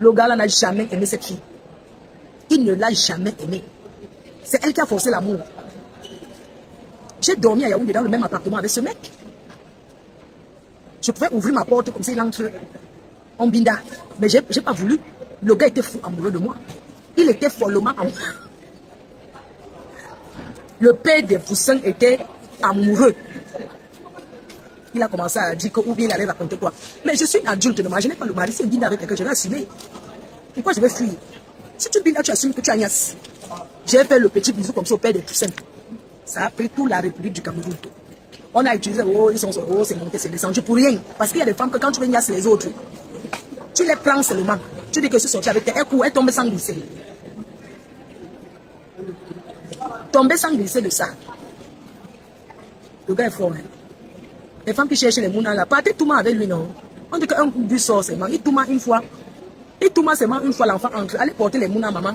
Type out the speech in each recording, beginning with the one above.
Le gars là n'a jamais aimé cette fille. Il ne l'a jamais aimée. C'est elle qui a forcé l'amour. J'ai dormi à Yaoundé dans le même appartement avec ce mec. Je pouvais ouvrir ma porte comme ça, il entre en binda. Mais j'ai pas voulu. Le gars était fou amoureux de moi. Il était follement amoureux. Le père des poussins était amoureux. Il a commencé à dire que ou bien il allait raconter quoi. Mais je suis une adulte, ne m'imaginez pas le mari. Si il binda avec quelqu'un, je vais assumer. Pourquoi je vais fuir? Si tu binda, tu assumes que tu as Nias. J'ai fait le petit bisou comme ça au père des poussins. Ça a pris toute la République du Cameroun. On a utilisé, oh, ils sont, oh, c'est monté, c'est descendu pour rien. Parce qu'il y a des femmes que quand tu veux Nias les autres, tu les prends seulement. Tu dis que je suis sorti avec tes écoutes, elle tombe sans glisser. Tomber sans glisser de ça. Le gars est fort. Hein? Les femmes qui cherchent les mounas là, partez tout le monde avec lui, non. On dit qu'un but sort seulement. Il tout une fois. Il tout seulement une fois l'enfant entre. Allez porter les mounas, maman.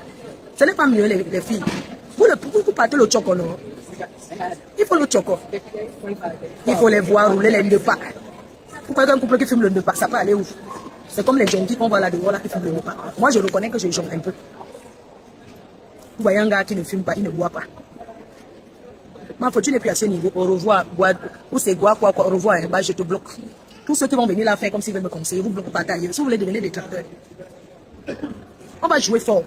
Ce n'est pas mieux les filles. Vous partez le choco, non. Il faut le choco. Il faut les voir rouler les deux pas. Pourquoi un couple qui fume le deux pas, ça peut aller où? C'est comme les junkies qu'on voit là dehors là qui fument le deux pas. Moi je reconnais que je jongle un peu. Vous voyez un gars qui ne fume pas, il ne boit pas. Ma faut tu n'es plus à ce niveau. Au revoir, ou c'est quoi, au revoir, bah, je te bloque. Tous ceux qui vont venir là faire comme s'ils veulent me conseiller, vous bloquez pas taille. Si vous voulez devenir des tracteurs, on va jouer fort.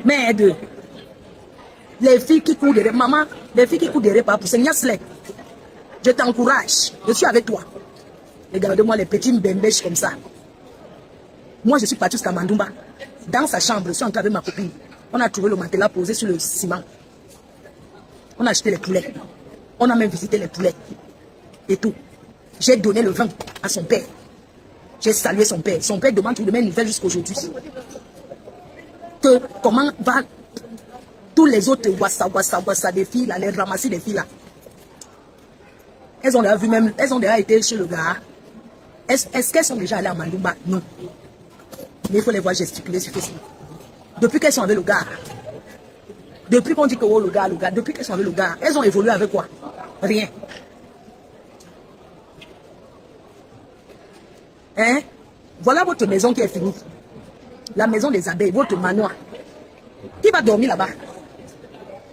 Merde. Les filles qui courent derrière, maman, les filles qui courent derrière par pousser, je t'encourage, je suis avec toi. Regardez-moi les petits mbembèches comme ça. Moi, je suis partie jusqu'à Mandoumba. Dans sa chambre, je suis entrée avec ma copine. On a trouvé le matelas posé sur le ciment. On a acheté les poulets. On a même visité les poulets. Et tout. J'ai donné le vin à son père. J'ai salué son père. Son père demande toutes les mêmes nouvelles jusqu'aujourd'hui. Que comment va tous les autres wassa des filles là, les ramasser des filles là. Elles ont déjà vu même, elles ont déjà été chez le gars. Est-ce qu'elles sont déjà allées à Mandoumba? Non. Mais il faut les voir gesticuler sur Facebook. Depuis qu'elles sont avec le gars, depuis qu'on dit que oh, le gars, depuis qu'elles sont avec le gars, elles ont évolué avec quoi? Rien. Hein? Voilà votre maison qui est finie. La maison des abeilles, votre manoir. Qui va dormir là-bas?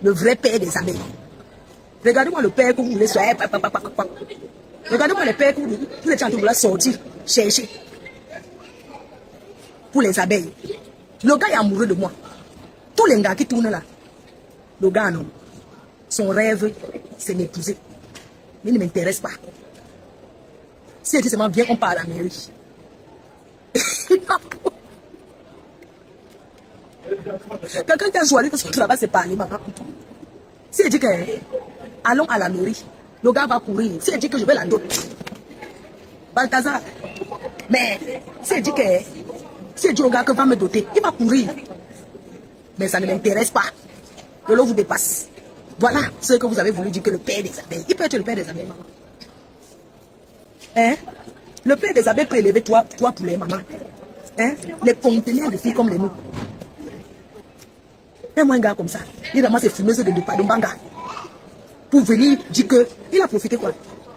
Le vrai père des abeilles. Regardez-moi le père que vous voulez soigner. Regardez-moi le père que vous êtes en train de vouloir sortir, chercher. Pour les abeilles. Le gars est amoureux de moi. Tous les gars qui tournent là. Le gars, non. Son rêve, c'est m'épouser. Mais il ne m'intéresse pas. Si elle dit seulement bien, on part à la mairie. Quelqu'un qui a choisi que son travail, c'est parler, maman. Si elle dit que allons à la mairie, le gars va courir. Si elle dit que je vais la dot, Balthazar. Mais si elle dit que si elle dit au gars que va me doter, il va courir. Mais ça ne m'intéresse pas. Que l'eau vous dépasse. Voilà ce que vous avez voulu dire que le père des abeilles. Il peut être le père des abeilles, maman. Hein? Le père des abeilles peut élever toi poulets, maman. Hein? Les conteneurs de filles comme les nous. Et moi, un gars comme ça, il ramasse ses fumeuses de Banga. Pour venir dire que il a profité quoi?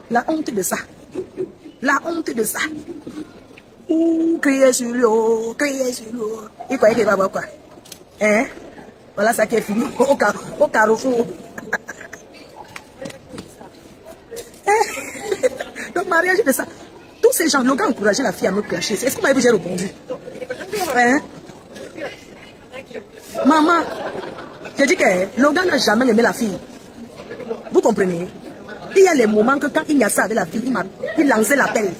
La honte de ça. La honte de ça. Ouh, crier sur l'eau, crier sur l'eau. Il croyait qu'il va voir quoi? Hein? Voilà ça qui est fini. Au carrefour. Donc, mariage de ça. Tous ces gens, le gars encourageait la fille à me clasher. Est-ce que vous avez répondu? Hein? Maman, je dis que le gars n'a jamais aimé la fille. Vous comprenez? Il y a les moments que quand il y a ça avec la fille, il lançait l'appel.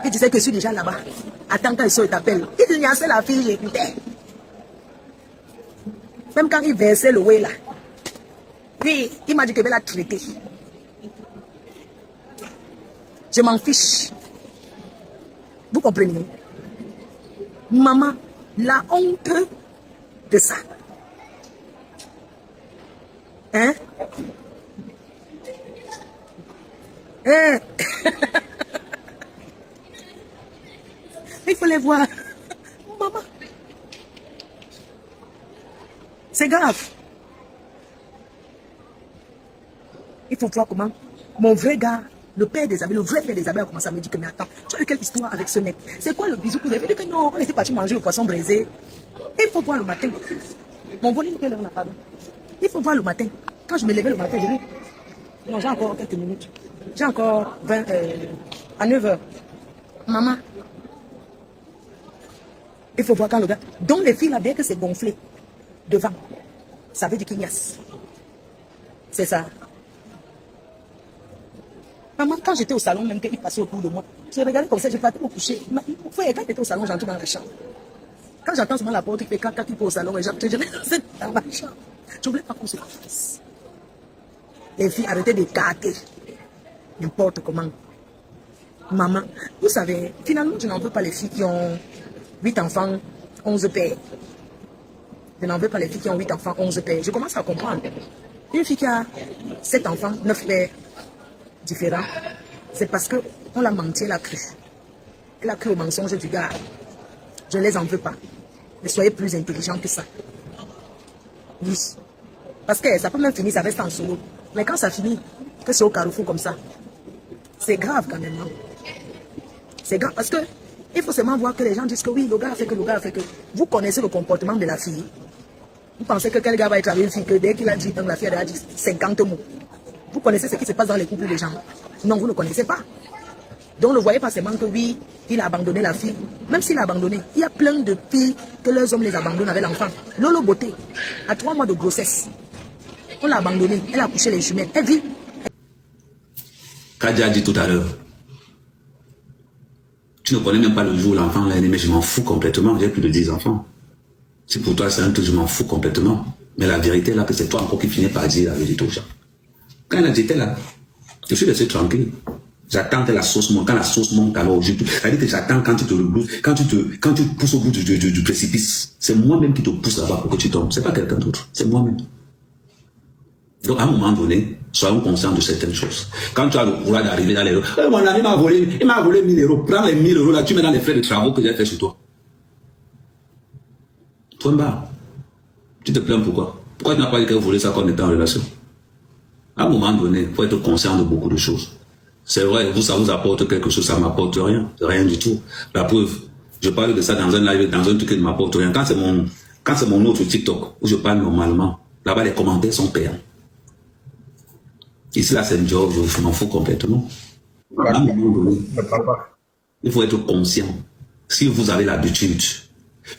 Il disait que je suis déjà là-bas. Attends quand il t'appelle. Il lançait la fille, j'écoutais. Même quand il versait le way là. Puis, il m'a dit que je vais la traiter. Je m'en fiche. Vous comprenez? Maman, la honte de ça. Hein? Hein? Il faut les voir. Maman. C'est grave. Il faut voir comment mon vrai gars Le père d'Isabelle, le vrai père d'Isabelle a commencé à me dire que, mais attends, tu as eu quelle histoire avec ce mec? C'est quoi le bisou que vous avez fait? Que non, on était parti manger le poisson braisé. Il faut voir le matin. Mon volet, quelle heure on a parlé? Il faut voir le matin. Quand je me levais le matin, je dis, non, j'ai encore quelques minutes. J'ai encore 20, à 9 h. Maman, il faut voir quand le gars. Donc les filles là, bien que c'est gonflé devant, ça veut dire qu'il y a. C'est ça. Maman, quand j'étais au salon, même qu'il passait autour de moi, je regardais comme ça, je partais me coucher. Quand j'étais au salon, j'entrais dans la chambre. Quand j'entends seulement la porte, il fait caca, il faut au salon, et je reste dans ma chambre. Je ne voulais pas qu'on se fasse. Les filles arrêtaient de carter. N'importe comment. Maman, vous savez, finalement, je n'en veux pas les filles qui ont 8 enfants, 11 pères. Je n'en veux pas les filles qui ont 8 enfants, 11 pères. Je commence à comprendre. Une fille qui a 7 enfants, 9 pères différents, c'est parce qu'on l'a menti, elle a cru. Elle a cru au mensonge du gars. Je ne les en veux pas. Mais soyez plus intelligents que ça. Oui. Parce que ça peut même finir, ça reste en solo. Mais quand ça finit, que c'est au carrefour comme ça, c'est grave quand même. Hein? C'est grave parce que il faut seulement voir que les gens disent que oui, le gars a fait que, le gars a fait que. Vous connaissez le comportement de la fille. Vous pensez que quel gars va être avec une fille que dès qu'il a dit, donc la fille a dit 50 mots. Vous connaissez ce qui se passe dans les couples des gens. Non, vous ne connaissez pas. Donc ne voyez pas seulement que oui, il a abandonné la fille. Même s'il a abandonné, il y a plein de filles que leurs hommes les abandonnent avec l'enfant. Lolo Beauté, à 3 mois de grossesse, on l'a abandonnée, elle a couché les jumelles, elle vit. Kadia a dit tout à l'heure, tu ne connais même pas le jour où l'enfant est né, mais je m'en fous complètement, j'ai plus de 10 enfants. Si pour toi c'est un truc, je m'en fous complètement. Mais la vérité là, que c'est toi encore qui finis par dire la vérité aux gens. Quand elle était là, je suis resté tranquille. J'attends que la sauce monte. Quand la sauce monte, alors c'est-à-dire que j'attends quand tu te reblousses, quand tu pousses au bout du précipice. C'est moi-même qui te pousse là-bas pour que tu tombes. C'est pas quelqu'un d'autre. C'est moi-même. Donc, à un moment donné, soyons conscients de certaines choses. Quand tu as le courage d'arriver dans les euros, mon ami m'a volé, il m'a volé 1000 euros. Prends les 1000 euros là, tu mets dans les frais de travaux que j'ai fait sur toi. Toi, bas, tu te plains pourquoi? Pourquoi tu n'as pas dit qu'elle volait ça quand on était en relation? À un moment donné, il faut être conscient de beaucoup de choses. C'est vrai, vous, ça vous apporte quelque chose, ça m'apporte rien. Rien du tout. La preuve, je parle de ça dans un live, dans un truc qui ne m'apporte rien. Quand c'est mon autre TikTok, où je parle normalement, là-bas, les commentaires sont payants. Ici, là, c'est un job, je m'en fous complètement. À un moment donné, il faut être conscient. Si vous avez l'habitude,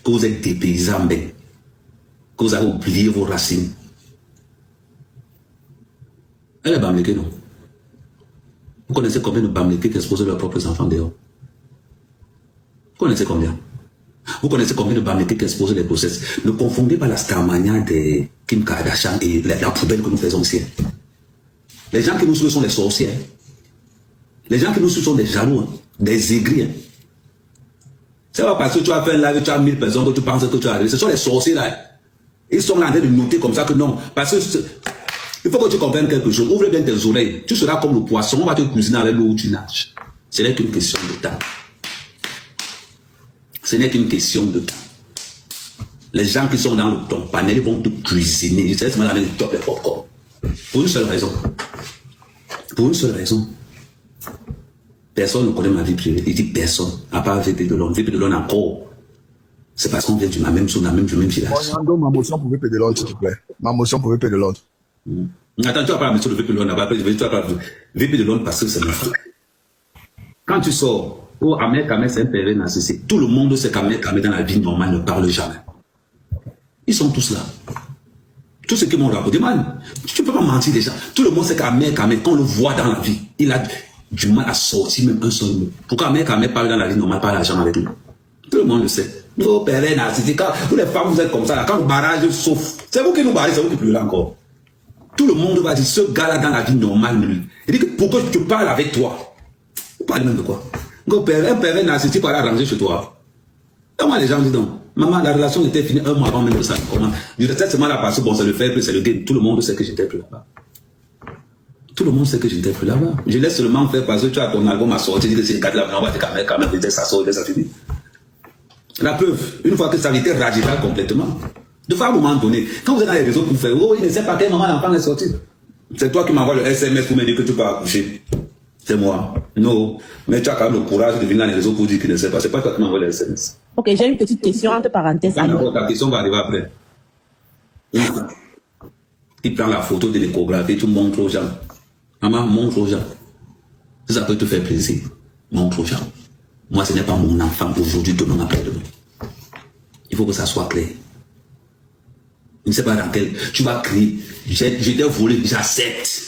que vous êtes des paysans, que vous avez oublié vos racines, elle est bamléquée, non? Vous connaissez combien de bamléqués qui exposent leurs propres enfants dehors? Vous connaissez combien? Vous connaissez combien de bamléqués qui exposent les grossesses? Ne confondez pas la Starmania de Kim Kardashian et la poubelle que nous faisons ici. Les gens qui nous suivent sont des sorciers. Les gens qui nous suivent sont des jaloux, des aigris. C'est pas parce que tu as fait un live, tu as 1000 personnes que tu penses que tu as arrivé. Ce sont les sorciers là. Ils sont là en train de noter comme ça que non. Parce que il faut que tu comprennes quelque chose. Ouvre bien tes oreilles. Tu seras comme le poisson. On va te cuisiner avec l'eau où tu nages. Ce n'est qu'une question de temps. Ce n'est qu'une question de temps. Les gens qui sont dans ton panel vont te cuisiner. Ils vont avec le top et popcorn. Pour une seule raison. Pour une seule raison. Personne ne connaît ma vie privée. Il dit personne. À part VP de Londres. VP de Londres encore. C'est parce qu'on vient du même zone, du même village. Ma motion pour VP de Londres, s'il te plaît. Ma motion pour VP de Londres. Attends, tu vas pas la mission de VP de Londres. Tu vas pas VP de Londres parce que c'est mon frère. Quand tu sors, oh, Ahmed Kamel, c'est un pervers narcissique. Tout le monde sait qu'Ahmed Kamel dans la vie normale ne parle jamais. Ils sont tous là. Tous ceux qui m'ont raconté, man, tu ne peux pas mentir déjà. Tout le monde sait qu'Ahmed Kamel, quand on le voit dans la vie, il a du mal à sortir même un seul mot. Pourquoi Ahmed Kamel parle dans la vie normale, parle l'argent avec lui? Tout le monde le sait. Nos pervers narcissiques, quand vous les femmes, vous êtes comme ça, là, quand le barrage souffre, c'est vous qui nous barrez, c'est vous qui pleurez encore. Tout le monde va dire, ce gars-là dans la vie normale, lui, il dit que pourquoi tu parles avec toi? Vous parlez même de quoi? Un pervers narcissique va arranger chez toi. Et moi, les gens disent non. Maman, la relation était finie un mois avant même de ça. Comment? Je restais seulement là parce que bon, c'est le fait, c'est le game. Tout le monde sait que j'étais plus là-bas. Tout le monde sait que j'étais plus là-bas. Je laisse seulement faire parce que tu as ton album à sortir, tu dis que c'est une carte là, on va te calmer, quand même, ça sort, ça finit. La preuve, une fois que ça a été radical complètement, de fois à un moment donné, quand vous êtes dans les réseaux pour faire, oh, il ne sait pas quel moment l'enfant est sorti. C'est toi qui m'envoies le SMS pour me dire que tu peux accoucher. C'est moi. Non. Mais tu as quand même le courage de venir dans les réseaux pour dire qu'il ne sait pas. C'est pas toi qui m'envoie les SMS. Ok, j'ai une petite question entre parenthèses. D'accord, ta question va arriver après. Tu prends la photo de l'échographie, tu montres aux gens. Maman, montre aux gens. Si ça peut te faire plaisir, montre aux gens. Moi, ce n'est pas mon enfant aujourd'hui, demain, après-demain. Il faut que ça soit clair. Je ne sais pas dans quel... Tu vas crier, je t'ai volé, j'accepte.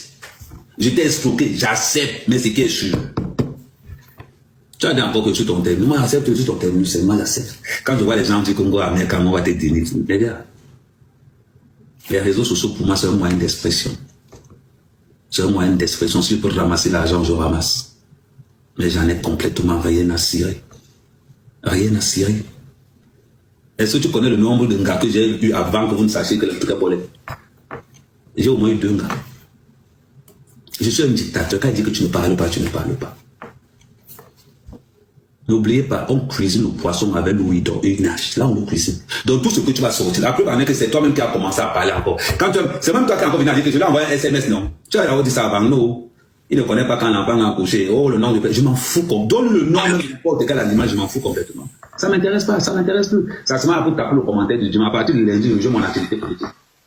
Je t'ai escroqué, j'accepte, mais c'est qui est sûr. Tu as dit encore que sur ton terme. Moi, j'accepte sur ton terme, seulement j'accepte. Quand je vois les gens du Congo américain, on va te dire, les gars, les réseaux sociaux, pour moi, c'est un moyen d'expression. C'est un moyen d'expression. Si je peux ramasser l'argent, je ramasse. Mais j'en ai complètement rien à cirer. Rien à cirer. Est-ce que tu connais le nombre de gars que j'ai eu avant que vous ne sachiez que le truc est volé? J'ai au moins eu 2 gars. Je suis un dictateur. Quand il dit que tu ne parles pas, tu ne parles pas. N'oubliez pas, on cuisine le poisson avec l'huile et une hache. Là, on le cuisine. Donc, tout ce que tu vas sortir, la preuve en est que c'est toi-même qui as commencé à parler encore. C'est même toi qui as encore venu à dire que je lui ai envoyé un SMS, non. Tu as d'abord dit ça avant nous. Il ne connaît pas quand l'enfant a accouché. Oh, le nom du père. Je m'en fous. Donne le nom de n'importe quel animal, je m'en fous complètement. Ça ne m'intéresse pas, ça ne m'intéresse plus. Ça se met pour taper le commentaire du dimanche. À partir de lundi, je joue mon activité politique.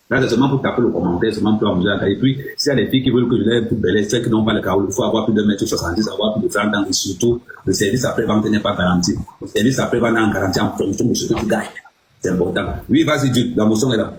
Là, c'est seulement pour taper le commentaire, seulement pour amuser à. Et puis, s'il y a des filles qui veulent que je lève plus belle, celles qui n'ont pas le carreau, il faut avoir plus de 1m70, avoir plus de 30 ans, et surtout, le service après-vente n'est pas garanti. Le service après-vente est en garantie en fonction de ce que tu gagnes. C'est important. Oui, vas-y, Dieu, la motion est là.